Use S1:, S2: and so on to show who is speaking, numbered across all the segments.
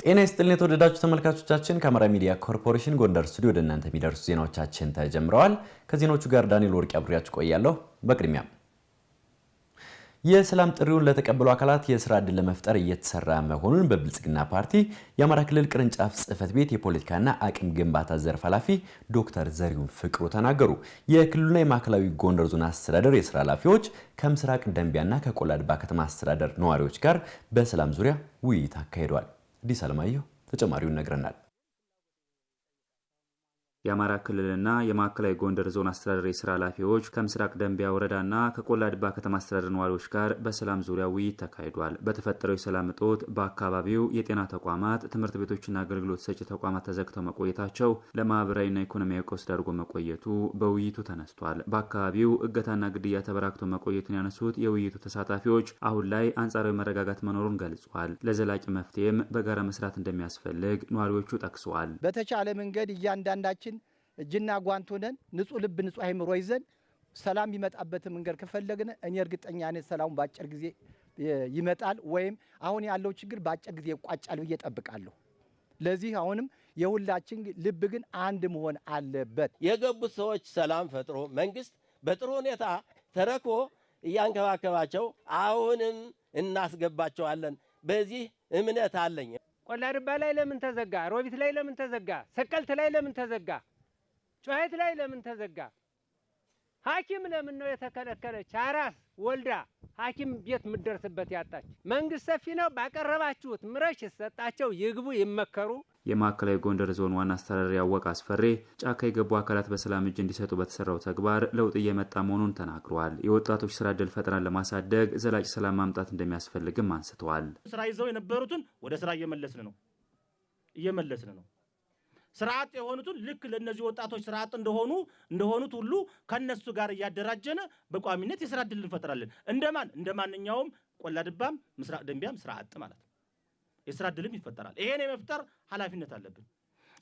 S1: ጤና ይስጥልን የተወደዳችሁ ተመልካቾቻችን ከአማራ ሚዲያ ኮርፖሬሽን ጎንደር ስቱዲዮ ወደ እናንተ የሚደርሱ ዜናዎቻችን ተጀምረዋል። ከዜናዎቹ ጋር ዳንኤል ወርቅ አብሬያችሁ ቆያለሁ። በቅድሚያ የሰላም ጥሪውን ለተቀበሉ አካላት የሥራ ዕድል ለመፍጠር እየተሰራ መሆኑን በብልጽግና ፓርቲ የአማራ ክልል ቅርንጫፍ ጽሕፈት ቤት የፖለቲካና አቅም ግንባታ ዘርፍ ኃላፊ ዶክተር ዘሪሁን ፍቅሩ ተናገሩ። የክልሉና የማዕከላዊ ጎንደር ዞን አስተዳደር የሥራ ኃላፊዎች ከምስራቅ ደንቢያና ከቆላድባ ከተማ አስተዳደር ነዋሪዎች ጋር በሰላም ዙሪያ ውይይት አካሂደዋል። አዲስ አለማየሁ ተጨማሪውን ነግረናል።
S2: የአማራ ክልልና የማዕከላዊ ጎንደር ዞን አስተዳደር የሥራ ኃላፊዎች ከምስራቅ ደንቢያ ወረዳና ከቆላድባ ከተማ አስተዳደር ነዋሪዎች ጋር በሰላም ዙሪያ ውይይት ተካሂዷል። በተፈጠረው የሰላም እጦት በአካባቢው የጤና ተቋማት፣ ትምህርት ቤቶችና አገልግሎት ሰጪ ተቋማት ተዘግተው መቆየታቸው ለማህበራዊና ኢኮኖሚያዊ ቀውስ ዳርጎ መቆየቱ በውይይቱ ተነስቷል። በአካባቢው እገታና ግድያ ተበራክቶ መቆየቱን ያነሱት የውይይቱ ተሳታፊዎች አሁን ላይ አንጻራዊ መረጋጋት መኖሩን ገልጿል። ለዘላቂ መፍትሄም በጋራ መስራት እንደሚያስፈልግ ነዋሪዎቹ ጠቅሰዋል።
S3: በተቻለ መንገድ እያንዳንዳችን እጅና ጓንት ሆነን ንጹህ ልብ ንጹህ አይምሮ ይዘን ሰላም ይመጣበት መንገድ ከፈለግን እኔ እርግጠኛ ነኝ ሰላም በአጭር ጊዜ ይመጣል ወይም አሁን ያለው ችግር በአጭር ጊዜ ይቋጫል ብዬ እጠብቃለሁ። ለዚህ አሁንም የሁላችን ልብ ግን አንድ መሆን አለበት።
S4: የገቡት ሰዎች ሰላም ፈጥሮ መንግስት በጥሩ ሁኔታ ተረክቦ እያንከባከባቸው አሁንም እናስገባቸዋለን። በዚህ እምነት አለኝ።
S5: ቆላድባ ላይ ለምን ተዘጋ? ሮቢት ላይ ለምን ተዘጋ? ሰቀልት ላይ ለምን ተዘጋ? ጩኸት ላይ ለምን ተዘጋ? ሐኪም ለምን ነው የተከለከለች? አራስ ወልዳ ሐኪም ቤት ምደርስበት ያጣች። መንግስት ሰፊ ነው። ባቀረባችሁት ምረሽ ይሰጣቸው፣ ይግቡ፣ ይመከሩ።
S2: የማዕከላዊ ጎንደር ዞን ዋና አስተዳዳሪ ያወቀ አስፈሬ ጫካ የገቡ አካላት በሰላም እጅ እንዲሰጡ በተሰራው ተግባር ለውጥ እየመጣ መሆኑን ተናግረዋል። የወጣቶች ስራ ዕድል ፈጠራን ለማሳደግ ዘላቂ ሰላም ማምጣት እንደሚያስፈልግም አንስተዋል።
S6: ስራ ይዘው የነበሩትን ወደ ስራ እየመለስን ነው። ስርዓት የሆኑትን ልክ ለነዚህ ወጣቶች ስርዓት እንደሆኑት ሁሉ ከነሱ ጋር እያደራጀነ በቋሚነት የስራ ዕድል እንፈጥራለን። እንደማንኛውም ቆላድባም ምስራቅ ደንቢያም ስርዓት ማለት ነው። የስራ ዕድልም ይፈጠራል። ይሄን የመፍጠር ኃላፊነት አለብን።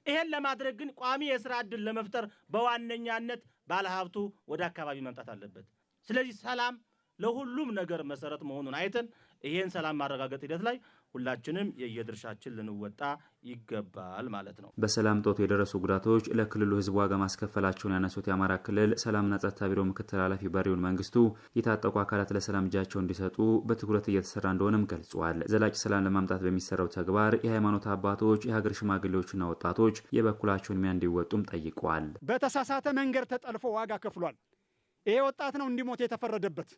S6: ይሄን ለማድረግ ግን ቋሚ የስራ ዕድል ለመፍጠር በዋነኛነት ባለሀብቱ ወደ አካባቢ መምጣት አለበት። ስለዚህ ሰላም ለሁሉም ነገር መሰረት መሆኑን አይተን ይሄን ሰላም ማረጋገጥ ሂደት ላይ ሁላችንም የየድርሻችን ልንወጣ ይገባል ማለት ነው።
S2: በሰላም እጦት የደረሱ ጉዳቶች ለክልሉ ሕዝብ ዋጋ ማስከፈላቸውን ያነሱት የአማራ ክልል ሰላምና ጸጥታ ቢሮ ምክትል ኃላፊ በሪውን መንግስቱ የታጠቁ አካላት ለሰላም እጃቸውን እንዲሰጡ በትኩረት እየተሰራ እንደሆነም ገልጿል። ዘላቂ ሰላም ለማምጣት በሚሰራው ተግባር የሃይማኖት አባቶች፣ የሀገር ሽማግሌዎችና ወጣቶች የበኩላቸውን ሚና እንዲወጡም ጠይቀዋል።
S7: በተሳሳተ መንገድ ተጠልፎ ዋጋ ከፍሏል። ይሄ ወጣት ነው እንዲሞት የተፈረደበት።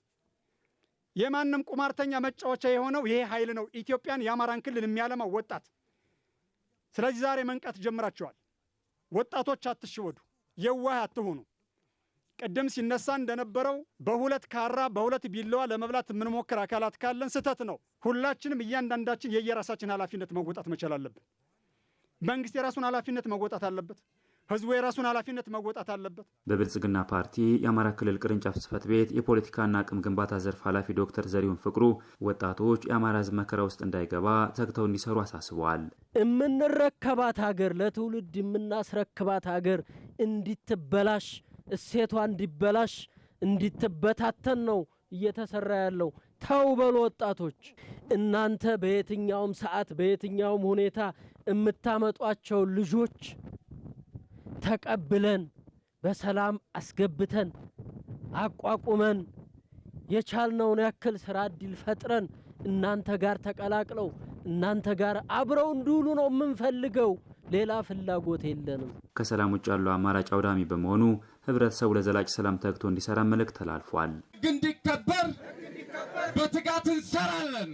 S7: የማንም ቁማርተኛ መጫወቻ የሆነው ይሄ ኃይል ነው ኢትዮጵያን የአማራን ክልል የሚያለማው ወጣት። ስለዚህ ዛሬ መንቃት ጀምራቸዋል። ወጣቶች አትሽወዱ፣ የዋህ አትሆኑ። ቀደም ሲነሳ እንደነበረው በሁለት ካራ በሁለት ቢላዋ ለመብላት የምንሞክር አካላት ካለን ስህተት ነው። ሁላችንም እያንዳንዳችን የየራሳችን ኃላፊነት መወጣት መቻል አለብን። መንግስት የራሱን ኃላፊነት መወጣት አለበት። ህዝቡ የራሱን ኃላፊነት መወጣት አለበት።
S2: በብልጽግና ፓርቲ የአማራ ክልል ቅርንጫፍ ጽሕፈት ቤት የፖለቲካና አቅም ግንባታ ዘርፍ ኃላፊ ዶክተር ዘሪሁን ፍቅሩ ወጣቶች የአማራ ህዝብ መከራ ውስጥ እንዳይገባ ተግተው እንዲሰሩ አሳስበዋል።
S8: የምንረከባት ሀገር ለትውልድ የምናስረክባት ሀገር እንዲትበላሽ፣ እሴቷ እንዲበላሽ፣ እንዲትበታተን ነው እየተሰራ ያለው። ተው በሉ ወጣቶች። እናንተ በየትኛውም ሰዓት በየትኛውም ሁኔታ የምታመጧቸው ልጆች ተቀብለን በሰላም አስገብተን አቋቁመን የቻልነውን ያክል ስራ ዕድል ፈጥረን እናንተ ጋር ተቀላቅለው እናንተ ጋር አብረው እንዲውሉ ነው የምንፈልገው። ሌላ ፍላጎት የለንም።
S2: ከሰላም ውጭ ያለው አማራጭ አውዳሚ በመሆኑ ህብረተሰቡ ለዘላቂ ሰላም ተግቶ እንዲሰራ መልእክት ተላልፏል።
S9: እንዲከበር በትጋት እንሰራለን።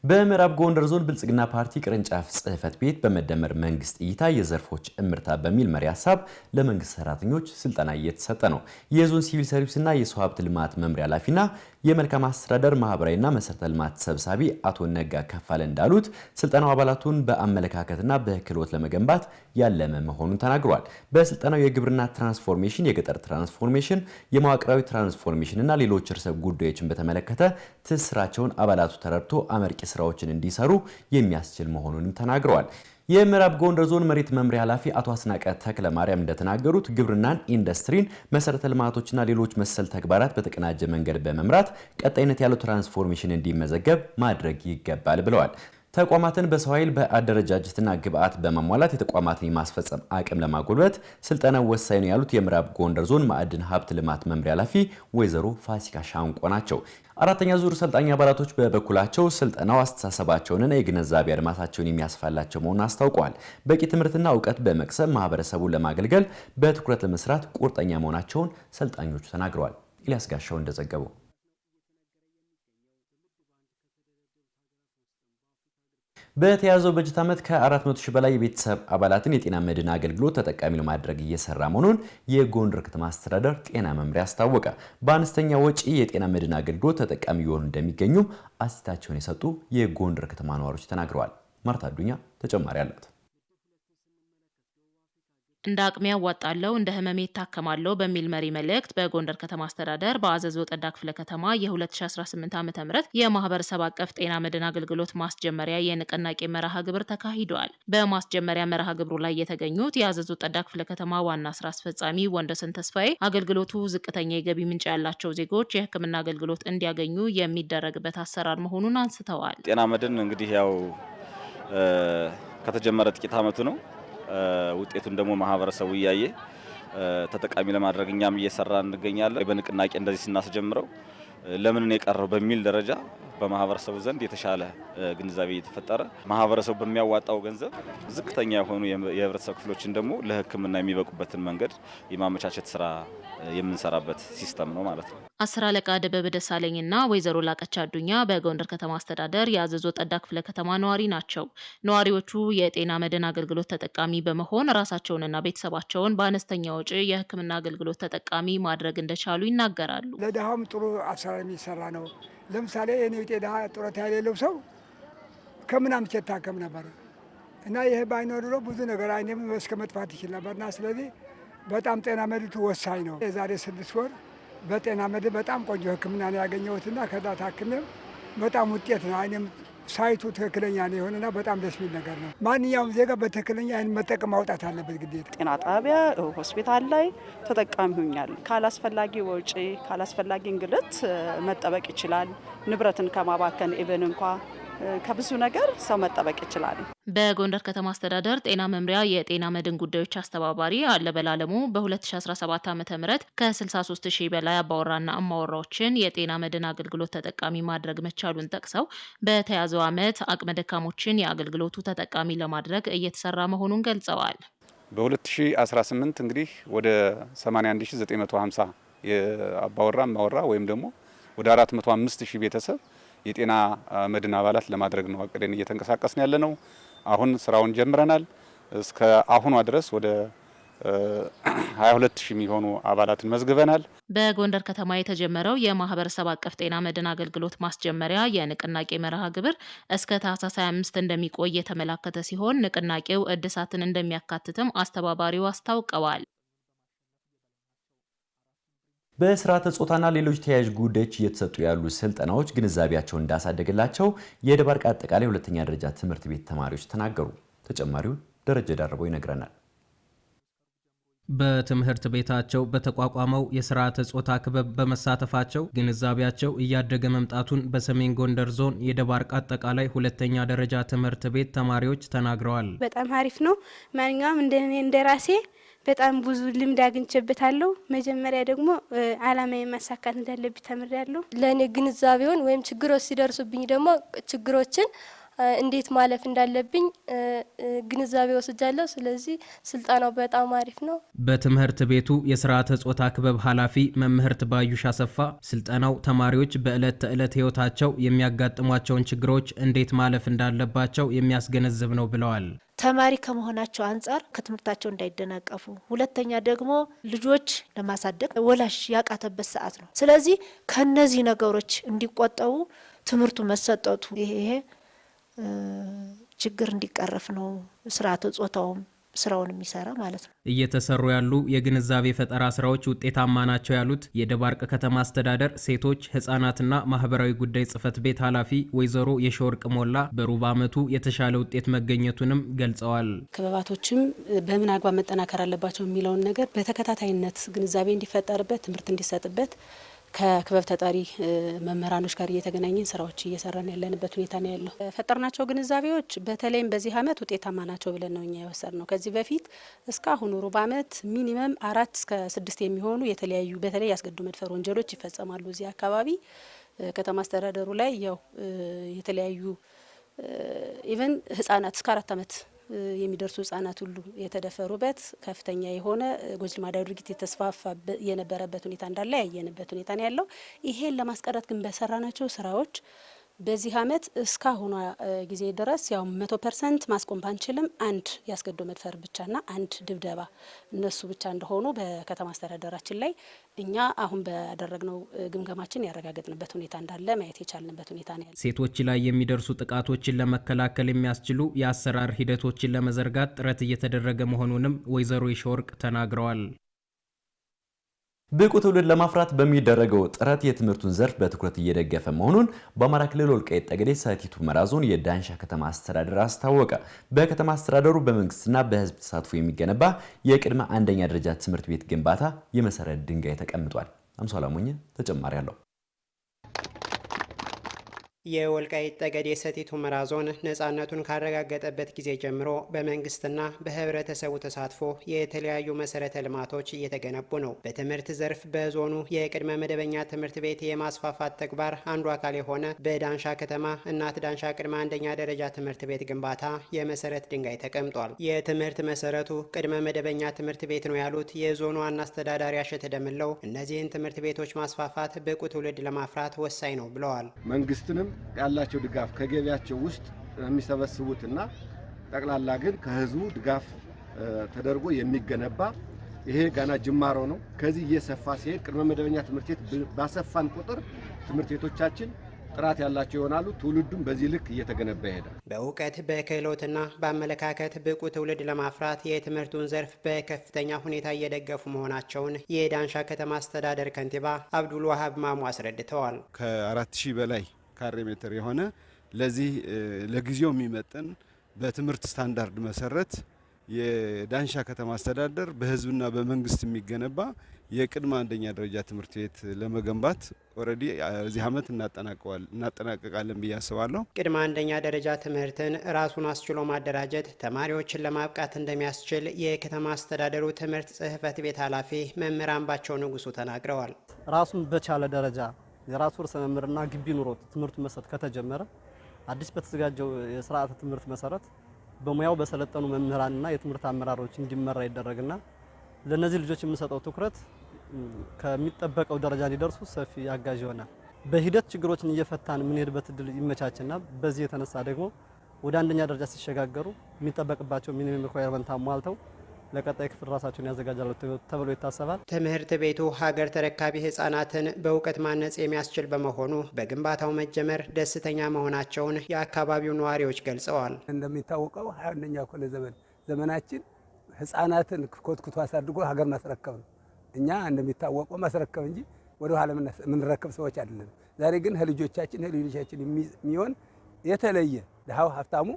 S1: በምዕራብ ጎንደር ዞን ብልጽግና ፓርቲ ቅርንጫፍ ጽህፈት ቤት በመደመር መንግስት እይታ የዘርፎች እምርታ በሚል መሪ ሀሳብ ለመንግስት ሰራተኞች ስልጠና እየተሰጠ ነው። የዞን ሲቪል ሰርቪስና የሰው ሀብት ልማት መምሪያ ኃላፊና የመልካም አስተዳደር ማህበራዊና መሰረተ ልማት ሰብሳቢ አቶ ነጋ ከፋለ እንዳሉት ስልጠናው አባላቱን በአመለካከትና በክህሎት ለመገንባት ያለመ መሆኑን ተናግረዋል። በስልጠናው የግብርና ትራንስፎርሜሽን፣ የገጠር ትራንስፎርሜሽን፣ የመዋቅራዊ ትራንስፎርሜሽንና ሌሎች ርዕሰ ጉዳዮችን በተመለከተ ትስስራቸውን አባላቱ ተረድቶ አመርቂ ስራዎችን እንዲሰሩ የሚያስችል መሆኑንም ተናግረዋል። የምዕራብ ጎንደር ዞን መሬት መምሪያ ኃላፊ አቶ አስናቀ ተክለ ማርያም እንደተናገሩት ግብርናን፣ ኢንዱስትሪን፣ መሰረተ ልማቶችና ሌሎች መሰል ተግባራት በተቀናጀ መንገድ በመምራት ቀጣይነት ያለው ትራንስፎርሜሽን እንዲመዘገብ ማድረግ ይገባል ብለዋል። ተቋማትን በሰው ኃይል በአደረጃጀትና ግብአት በማሟላት የተቋማትን የማስፈጸም አቅም ለማጎልበት ስልጠናው ወሳኝ ነው ያሉት የምዕራብ ጎንደር ዞን ማዕድን ሀብት ልማት መምሪያ ኃላፊ ወይዘሮ ፋሲካ ሻንቆ ናቸው። አራተኛ ዙር ሰልጣኝ አባላቶች በበኩላቸው ስልጠናው አስተሳሰባቸውንና የግንዛቤ አድማሳቸውን የሚያስፋላቸው መሆኑን አስታውቀዋል። በቂ ትምህርትና እውቀት በመቅሰም ማህበረሰቡን ለማገልገል በትኩረት ለመስራት ቁርጠኛ መሆናቸውን ሰልጣኞቹ ተናግረዋል። ኢልያስ ጋሻው እንደዘገበው በተያዘው በጀት ዓመት ከ400 ሺህ በላይ የቤተሰብ አባላትን የጤና መድን አገልግሎት ተጠቃሚ ለማድረግ እየሰራ መሆኑን የጎንደር ከተማ አስተዳደር ጤና መምሪያ አስታወቀ። በአነስተኛ ወጪ የጤና መድን አገልግሎት ተጠቃሚ የሆኑ እንደሚገኙ አስተያየታቸውን የሰጡ የጎንደር ከተማ ነዋሪዎች ተናግረዋል። ማርታ አዱኛ ተጨማሪ አላት።
S9: እንደ አቅሜ ያዋጣለው እንደ ህመሜ ታከማለው በሚል መሪ መልእክት በጎንደር ከተማ አስተዳደር በአዘዞ ጠዳ ክፍለ ከተማ የ2018 ዓ.ም የማህበረሰብ አቀፍ ጤና መድን አገልግሎት ማስጀመሪያ የንቅናቄ መርሃ ግብር ተካሂዷል። በማስጀመሪያ መርሃ ግብሩ ላይ የተገኙት የአዘዞ ጠዳ ክፍለ ከተማ ዋና ስራ አስፈጻሚ ወንደሰን ተስፋዬ አገልግሎቱ ዝቅተኛ የገቢ ምንጭ ያላቸው ዜጎች የህክምና አገልግሎት እንዲያገኙ የሚደረግበት አሰራር መሆኑን አንስተዋል።
S10: ጤና መድን እንግዲህ ያው ከተጀመረ ጥቂት ዓመቱ ነው። ውጤቱን ደግሞ ማህበረሰቡ እያየ ተጠቃሚ ለማድረግ እኛም እየሰራን እንገኛለን። በንቅናቄ እንደዚህ ስናስጀምረው ለምን ነው የቀረው በሚል ደረጃ በማህበረሰቡ ዘንድ የተሻለ ግንዛቤ እየተፈጠረ ማህበረሰቡ በሚያዋጣው ገንዘብ ዝቅተኛ የሆኑ የህብረተሰብ ክፍሎችን ደግሞ ለህክምና የሚበቁበትን መንገድ የማመቻቸት ስራ የምንሰራበት ሲስተም ነው ማለት ነው።
S9: አስር አለቃ ደበበ ደሳለኝና ወይዘሮ ላቀች አዱኛ በጎንደር ከተማ አስተዳደር የአዘዞ ጠዳ ክፍለ ከተማ ነዋሪ ናቸው። ነዋሪዎቹ የጤና መድን አገልግሎት ተጠቃሚ በመሆን ራሳቸውንና ቤተሰባቸውን በአነስተኛ ወጪ የህክምና አገልግሎት ተጠቃሚ ማድረግ እንደቻሉ ይናገራሉ።
S11: ለድሃውም ጥሩ አሰራር የሚሰራ ነው። ለምሳሌ የኔ ጤና ጡረታ የሌለው ሰው ከምን አምቼ ታከም ነበር እና ይሄ ባይኖር ኖሮ ብዙ ነገር አይኔም እስከ መጥፋት ይችል ነበርና ስለዚህ በጣም ጤና መድን ወሳኝ ነው። የዛሬ 6 ወር በጤና መድን በጣም ቆንጆ ህክምና ነው ያገኘሁትና ከዛ ታክሜም በጣም ውጤት ነው አይኔም ሳይቱ ትክክለኛ ነው የሆነና በጣም ደስ የሚል ነገር ነው። ማንኛውም ዜጋ በትክክለኛ አይን መጠቀም ማውጣት አለበት ግዴታ።
S12: ጤና ጣቢያ ሆስፒታል ላይ ተጠቃሚ ሆኛል። ካላስፈላጊ ወጪ ካላስፈላጊ እንግልት መጠበቅ ይችላል። ንብረትን ከማባከን ኢቨን እንኳ ከብዙ ነገር ሰው መጠበቅ ይችላል።
S9: በጎንደር ከተማ አስተዳደር ጤና መምሪያ የጤና መድን ጉዳዮች አስተባባሪ አለበላለሙ በ2017 ዓ.ም ከ63000 በላይ አባወራና እማወራዎችን የጤና መድን አገልግሎት ተጠቃሚ ማድረግ መቻሉን ጠቅሰው በተያዘው ዓመት አቅመ ደካሞችን የአገልግሎቱ ተጠቃሚ ለማድረግ እየተሰራ መሆኑን ገልጸዋል።
S13: በ2018 እንግዲህ ወደ 81950 የአባወራ እማወራ ወይም ደግሞ ወደ 405000 ቤተሰብ የጤና መድን አባላት ለማድረግ ነው አቅደን እየተንቀሳቀስን ያለ ነው። አሁን ስራውን ጀምረናል። እስከ አሁኗ ድረስ ወደ 22000 የሚሆኑ አባላትን መዝግበናል።
S9: በጎንደር ከተማ የተጀመረው የማህበረሰብ አቀፍ ጤና መድን አገልግሎት ማስጀመሪያ የንቅናቄ መርሃ ግብር እስከ ታህሳስ 25 እንደሚቆይ የተመላከተ ሲሆን ንቅናቄው እድሳትን እንደሚያካትትም አስተባባሪው አስታውቀዋል።
S1: በስርዓተ ጾታና ሌሎች ተያያዥ ጉዳዮች እየተሰጡ ያሉ ስልጠናዎች ግንዛቤያቸውን እንዳሳደገላቸው የደባርቅ አጠቃላይ ሁለተኛ ደረጃ ትምህርት ቤት ተማሪዎች ተናገሩ። ተጨማሪውን ደረጃ ዳርበው ይነግረናል።
S14: በትምህርት ቤታቸው በተቋቋመው የስርዓተ ጾታ ክበብ በመሳተፋቸው ግንዛቤያቸው እያደገ መምጣቱን በሰሜን ጎንደር ዞን የደባርቅ አጠቃላይ ሁለተኛ ደረጃ ትምህርት ቤት ተማሪዎች ተናግረዋል።
S15: በጣም አሪፍ ነው። ማንኛውም እንደራሴ በጣም ብዙ ልምድ አግኝቼበታለሁ። መጀመሪያ ደግሞ አላማዬ ማሳካት እንዳለብኝ ተምሬያለሁ።
S16: ለኔ ግንዛቤውን ወይም ችግሮች ሲደርሱብኝ ደግሞ ችግሮችን
S15: እንዴት ማለፍ እንዳለብኝ ግንዛቤ ወስጃለሁ። ስለዚህ ስልጠናው በጣም አሪፍ ነው።
S14: በትምህርት ቤቱ የስርዓተ ጾታ ክበብ ኃላፊ መምህርት ባዩሽ አሰፋ ስልጠናው ተማሪዎች በዕለት ተዕለት ህይወታቸው የሚያጋጥሟቸውን ችግሮች እንዴት ማለፍ እንዳለባቸው የሚያስገነዝብ ነው ብለዋል።
S16: ተማሪ ከመሆናቸው አንጻር ከትምህርታቸው እንዳይደናቀፉ፣ ሁለተኛ ደግሞ ልጆች ለማሳደግ ወላጅ ያቃተበት ሰዓት ነው። ስለዚህ ከነዚህ ነገሮች እንዲቆጠቡ ትምህርቱ መሰጠቱ ይሄ ችግር እንዲቀረፍ ነው ስርዓተ ጾታውም ስራውን የሚሰራ ማለት ነው።
S14: እየተሰሩ ያሉ የግንዛቤ ፈጠራ ስራዎች ውጤታማ ናቸው ያሉት የደባርቅ ከተማ አስተዳደር ሴቶች ህፃናትና ማህበራዊ ጉዳይ ጽህፈት ቤት ኃላፊ ወይዘሮ የሾርቅ ሞላ በሩብ ዓመቱ የተሻለ ውጤት መገኘቱንም ገልጸዋል።
S17: ክበባቶችም በምን አግባብ መጠናከር አለባቸው የሚለውን ነገር በተከታታይነት ግንዛቤ እንዲፈጠርበት ትምህርት እንዲሰጥበት ከክበብ ተጣሪ መምህራኖች ጋር እየተገናኘን ስራዎች እየሰራን ያለንበት ሁኔታ ነው ያለው። ፈጠርናቸው ግንዛቤዎች በተለይም በዚህ አመት ውጤታማ ናቸው ብለን ነው እኛ የወሰድነው። ከዚህ በፊት እስካሁን ሩብ ዓመት ሚኒመም 4 እስከ 6 የሚሆኑ የተለያዩ በተለይ ያስገድዶ መድፈር ወንጀሎች ይፈጸማሉ። እዚህ አካባቢ ከተማ አስተዳደሩ ላይ ያው የተለያዩ ኢቨን ህጻናት እስከ 4 ዓመት የሚደርሱ ህጻናት ሁሉ የተደፈሩበት ከፍተኛ የሆነ ጎጂ ልማዳዊ ድርጊት የተስፋፋ የነበረበት ሁኔታ እንዳለ ያየንበት ሁኔታ ነው ያለው። ይሄን ለማስቀረት ግን በሰራናቸው ስራዎች በዚህ አመት እስካሁኗ ጊዜ ድረስ ያው 100% ማስቆም ባንችልም አንድ ያስገድዶ መድፈር ብቻና አንድ ድብደባ እነሱ ብቻ እንደሆኑ በከተማ አስተዳደራችን ላይ እኛ አሁን ባደረግነው ግምገማችን ያረጋገጥንበት ሁኔታ እንዳለ ማየት የቻልንበት ሁኔታ ነው ያለው።
S14: ሴቶች ላይ የሚደርሱ ጥቃቶችን ለመከላከል የሚያስችሉ የአሰራር ሂደቶችን ለመዘርጋት ጥረት እየተደረገ መሆኑንም ወይዘሮ የሾርቅ ተናግረዋል።
S1: ብቁ ትውልድ ለማፍራት በሚደረገው ጥረት የትምህርቱን ዘርፍ በትኩረት እየደገፈ መሆኑን በአማራ ክልል ወልቃይት ጠገዴ ሰቲት ሁመራ ዞን የዳንሻ ከተማ አስተዳደር አስታወቀ። በከተማ አስተዳደሩ በመንግስትና በህዝብ ተሳትፎ የሚገነባ የቅድመ አንደኛ ደረጃ ትምህርት ቤት ግንባታ የመሰረት ድንጋይ ተቀምጧል። አምሳላ ሞኘ ተጨማሪ አለው።
S18: የወልቃይት ጠገዴ ሰቲት ሁመራ ዞን ነፃነቱን ካረጋገጠበት ጊዜ ጀምሮ በመንግስትና በህብረተሰቡ ተሳትፎ የተለያዩ መሰረተ ልማቶች እየተገነቡ ነው። በትምህርት ዘርፍ በዞኑ የቅድመ መደበኛ ትምህርት ቤት የማስፋፋት ተግባር አንዱ አካል የሆነ በዳንሻ ከተማ እናት ዳንሻ ቅድመ አንደኛ ደረጃ ትምህርት ቤት ግንባታ የመሰረት ድንጋይ ተቀምጧል። የትምህርት መሰረቱ ቅድመ መደበኛ ትምህርት ቤት ነው ያሉት የዞኑ ዋና አስተዳዳሪ አሸተ ደምለው እነዚህን ትምህርት ቤቶች ማስፋፋት ብቁ ትውልድ ለማፍራት ወሳኝ ነው ብለዋል።
S19: መንግስትንም ያላቸው ድጋፍ ከገቢያቸው ውስጥ የሚሰበስቡትና ጠቅላላ ግን ከህዝቡ ድጋፍ ተደርጎ የሚገነባ ይሄ ገና ጅማሮ ነው። ከዚህ እየሰፋ ሲሄድ ቅድመ መደበኛ ትምህርት ቤት ባሰፋን ቁጥር ትምህርት ቤቶቻችን ጥራት ያላቸው ይሆናሉ። ትውልዱም በዚህ ልክ እየተገነባ ይሄዳል።
S18: በእውቀት በክህሎትና በአመለካከት ብቁ ትውልድ ለማፍራት የትምህርቱን ዘርፍ በከፍተኛ ሁኔታ እየደገፉ መሆናቸውን የዳንሻ ከተማ አስተዳደር ከንቲባ አብዱል ዋሃብ ማሙ አስረድተዋል።
S20: ከ4000 በላይ ካሬ ሜትር የሆነ ለዚህ ለጊዜው የሚመጥን በትምህርት ስታንዳርድ መሰረት የዳንሻ ከተማ አስተዳደር በህዝብና በመንግስት የሚገነባ የቅድመ አንደኛ ደረጃ ትምህርት ቤት ለመገንባት ኦሬዲ እዚህ አመት እናጠናቀቃለን ብዬ አስባለሁ።
S18: ቅድመ አንደኛ ደረጃ ትምህርትን ራሱን አስችሎ ማደራጀት ተማሪዎችን ለማብቃት እንደሚያስችል የከተማ አስተዳደሩ ትምህርት ጽህፈት ቤት ኃላፊ መምህር አምባቸው ንጉሱ ተናግረዋል።
S21: ራሱን በቻለ ደረጃ የራሱ ርዕሰ መምህርና ግቢ ኑሮት ትምህርቱ መስጠት ከተጀመረ አዲስ በተዘጋጀው የስርዓተ ትምህርት መሰረት በሙያው በሰለጠኑ መምህራንና የትምህርት አመራሮች እንዲመራ ይደረግና ለነዚህ ልጆች የምንሰጠው ትኩረት ከሚጠበቀው ደረጃ ሊደርሱ ሰፊ አጋዥ ይሆናል። በሂደት ችግሮችን እየፈታን የምንሄድበት እድል ይመቻችና በዚህ የተነሳ ደግሞ ወደ አንደኛ ደረጃ ሲሸጋገሩ የሚጠበቅባቸው ሚኒመም ሪኳየርመንት አሟልተው ለቀጣይ ክፍል ራሳቸውን ያዘጋጃሉ ተብሎ ይታሰባል።
S18: ትምህርት ቤቱ ሀገር ተረካቢ ህጻናትን በእውቀት ማነጽ የሚያስችል በመሆኑ በግንባታው መጀመር ደስተኛ መሆናቸውን የአካባቢው ነዋሪዎች ገልጸዋል።
S22: እንደሚታወቀው 21ኛው ክፍለ ዘመናችን ህጻናትን ኮትኩቶ አሳድጎ ሀገር ማስረከብ ነው። እኛ እንደሚታወቀው ማስረከብ እንጂ ወደ ኋላ የምንረከብ ሰዎች አይደለም። ዛሬ ግን ልጆቻችን የሚሆን የተለየ ድሃው ሀብታሙ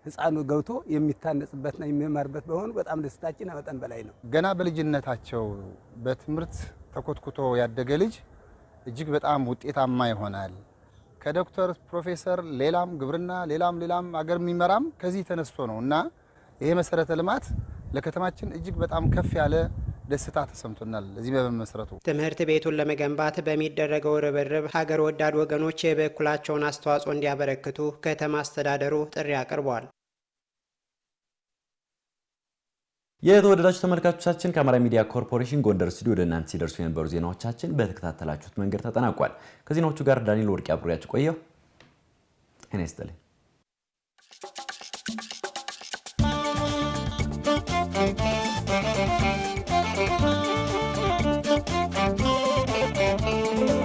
S22: ህፃኑ ገብቶ የሚታነጽበትና የሚማርበት በሆኑ በጣም ደስታችን መጠን በላይ ነው።
S23: ገና በልጅነታቸው በትምህርት ተኮትኩቶ ያደገ ልጅ እጅግ በጣም ውጤታማ ይሆናል። ከዶክተር ፕሮፌሰር ሌላም ግብርና ሌላም አገር የሚመራም ከዚህ ተነስቶ ነው እና ይሄ መሰረተ ልማት ለከተማችን እጅግ በጣም ከፍ ያለ ደስታ ተሰምቶናል ለዚህ በመመስረቱ።
S18: ትምህርት ቤቱን ለመገንባት በሚደረገው ርብርብ ሀገር ወዳድ ወገኖች የበኩላቸውን አስተዋጽኦ እንዲያበረክቱ ከተማ አስተዳደሩ ጥሪ አቅርቧል።
S1: የተወደዳችሁ ተመልካቾቻችን ከአማራ ሚዲያ ኮርፖሬሽን ጎንደር ስቱዲዮ ወደ እናንተ ሲደርሱ የነበሩ ዜናዎቻችን በተከታተላችሁት መንገድ ተጠናቋል። ከዜናዎቹ ጋር ዳንኤል ወርቅ አብሬያችሁ ቆየሁ። ጤና ይስጥልኝ።